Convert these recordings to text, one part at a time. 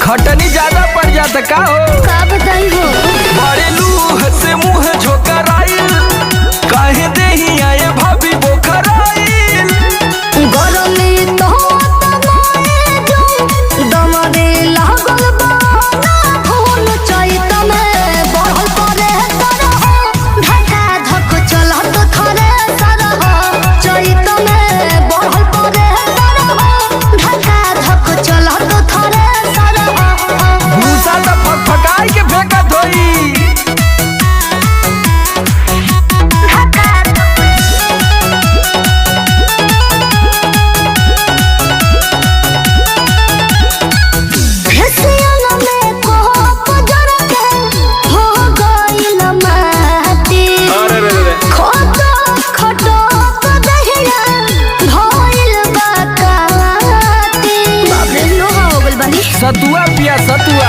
खटनी ज्यादा पड़ जाता का हो? का बताई हो? बड़े लूह से मुंह झोकराइल, काहे देही आए भाभी बोखराइल। गरमी तो तमाए जो दमरे लागल बा ना फूल चैत में बढ़ल परे तरह धक्का धक चलत थरे सरह चैत में बढ़ल परे तरह धक्का धक चलत थरे भूसा तो फटफटाई के फेंकत होई। सतुआ पिया सतुआ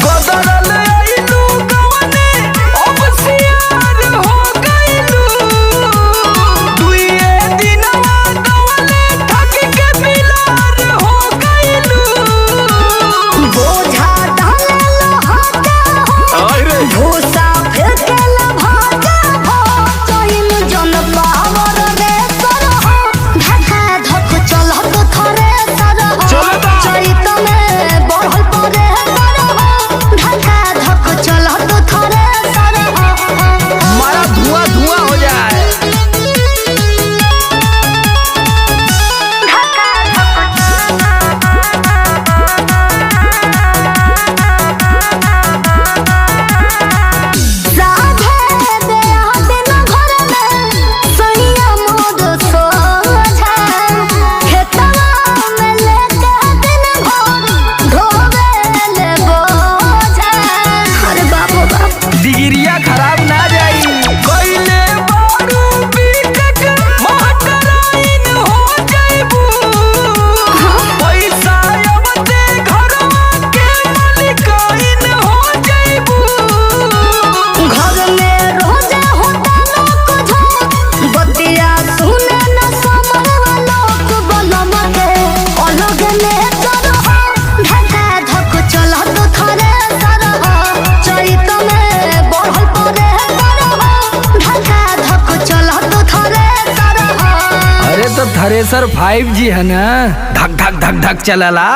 गोदरल आइलू गवने अब सियार हो गइलू। दुइए दिनवा गवले थक के बिलार हो गइलू। बोझा ढालेला हाथा हो भूसा फेंकेला भागा हो चैन जन पावर रे सरह धक्का धक चलत थरे सरह चैत में बढ़ल परे तरह धक्का धक चलत थरे सरह हमारा धुआं धुआं हो जाए। डिगिरिया खराब ना जाई कइले बारू बीटक महटराइन हो जाइबू। पैसा अबते घरवा के मालिकाइन हो जाइबू। घर में रोजा होता लोग झम बतिया सुने न समझवा लोग बलम के अलग में तरह धक्का धक चलत थरे सरह चैत में बढ़ल परे तरह धक्का धक चलत थरे सरह। अरे तो थ्रेसर 5G है ना, धक धक धक धक चलला।